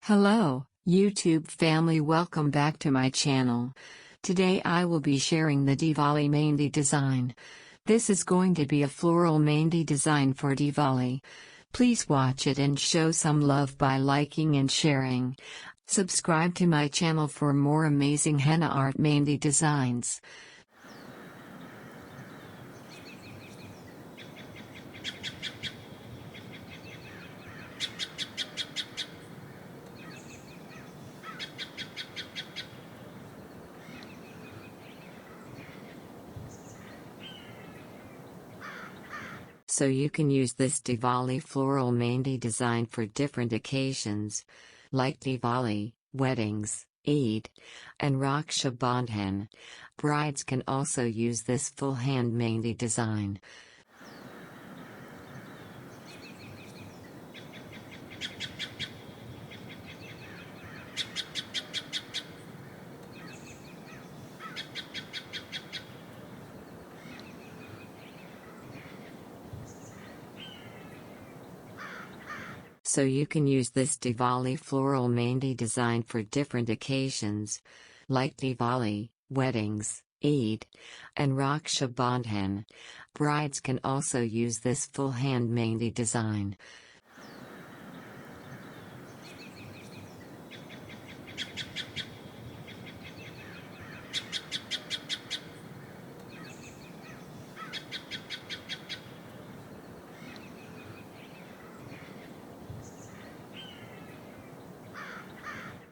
Hello, YouTube family, welcome back to my channel. Today I will be sharing the Diwali Mehndi design. This is going to be a floral Mehndi design for Diwali. Please watch it and show some love by liking and sharing. Subscribe to my channel for more amazing henna art Mehndi designs. So you can use this Diwali floral Mehndi design for different occasions, like Diwali, weddings, Eid, and Raksha Bandhan. Brides can also use this full hand Mehndi design. So you can use this Diwali floral Mehndi design for different occasions, like Diwali, weddings, Eid, and Raksha Bandhan. Brides can also use this full hand Mehndi design.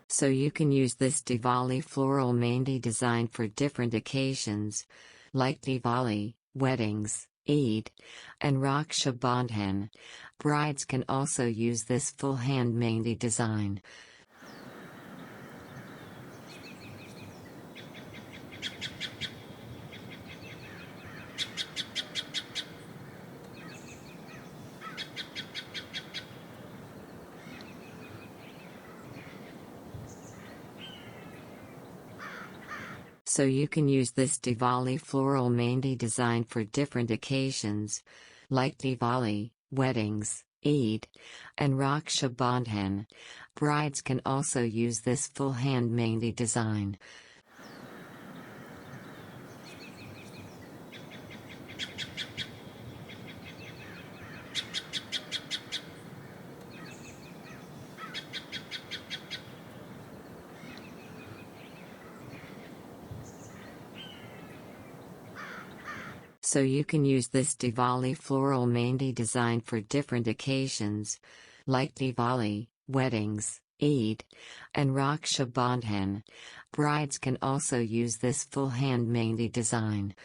So you can use this Diwali floral Mehndi design for different occasions, like Diwali, weddings, Eid, and Raksha Bandhan. Brides can also use this full hand Mehndi design. So you can use this Diwali floral Mehndi design for different occasions, like Diwali, weddings, Eid, and Raksha Bandhan. Brides can also use this full hand Mehndi design. So you can use this Diwali floral Mehndi design for different occasions, like Diwali, weddings, Eid, and Raksha Bandhan. Brides can also use this full hand Mehndi design.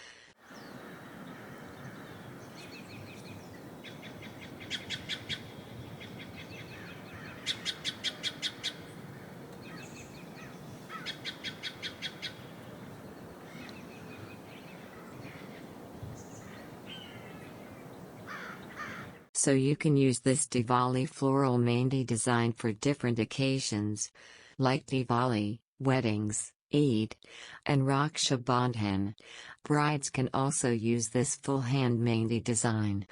So you can use this Diwali floral Mehndi design for different occasions, like Diwali, weddings, Eid, and Raksha Bandhan. Brides can also use this full hand Mehndi design.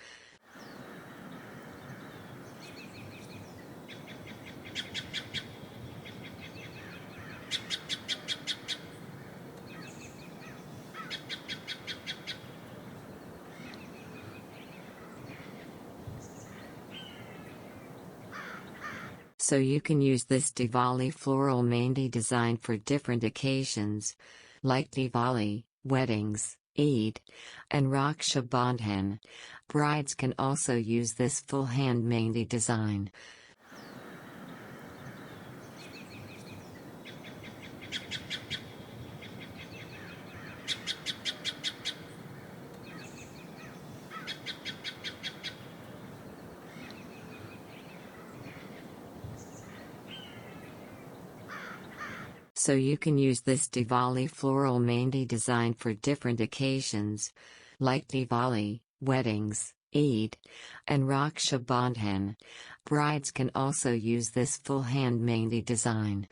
So you can use this Diwali floral Mehndi design for different occasions, like Diwali, weddings, Eid, and Raksha Bandhan. Brides can also use this full hand Mehndi design. So you can use this Diwali floral Mehndi design for different occasions, like Diwali, weddings, Eid, and Raksha Bandhan. Brides can also use this full hand Mehndi design.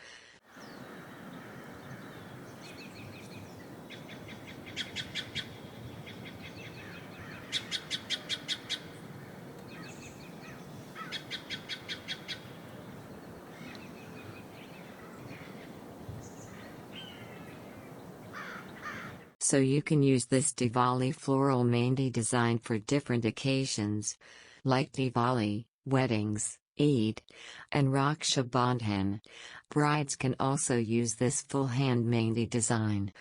So you can use this Diwali floral Mehndi design for different occasions, like Diwali, weddings, Eid, and Raksha Bandhan. Brides can also use this full hand Mehndi design.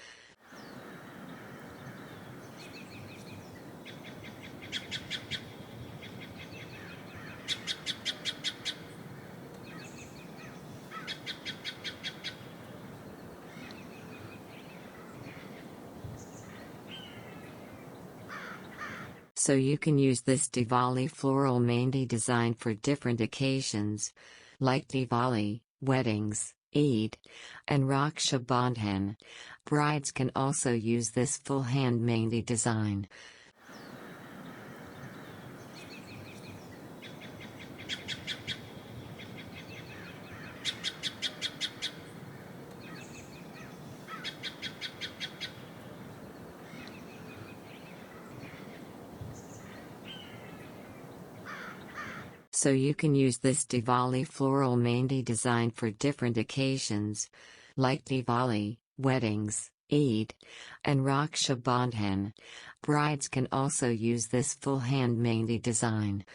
So you can use this Diwali floral Mehndi design for different occasions, like Diwali, weddings, Eid, and Raksha Bandhan. Brides can also use this full hand Mehndi design. So you can use this Diwali floral Mehndi design for different occasions, like Diwali, weddings, Eid, and Raksha Bandhan. Brides can also use this full hand Mehndi design.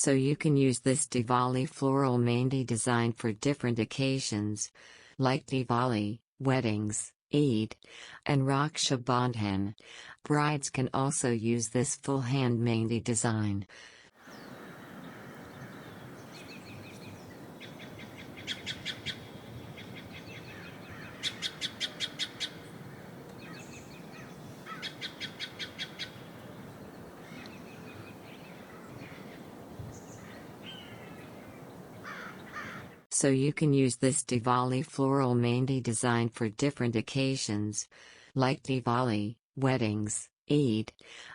So you can use this Diwali floral Mehndi design for different occasions, like Diwali, weddings, Eid, and Raksha Bandhan. Brides can also use this full hand Mehndi design. So you can use this Diwali floral Mehndi design for different occasions, like Diwali, weddings, Eid,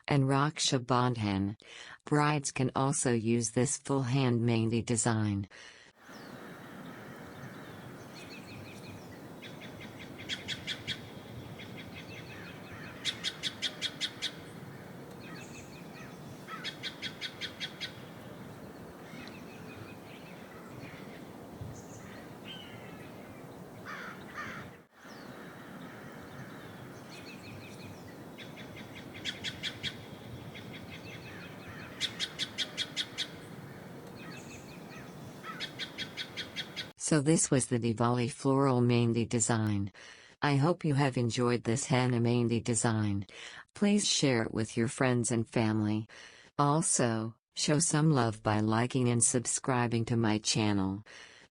and Raksha Bandhan. Brides can also use this full hand Mehndi design. So this was the Diwali floral Mehndi design. I hope you have enjoyed this Henna Mehndi design. Please share it with your friends and family. Also, show some love by liking and subscribing to my channel.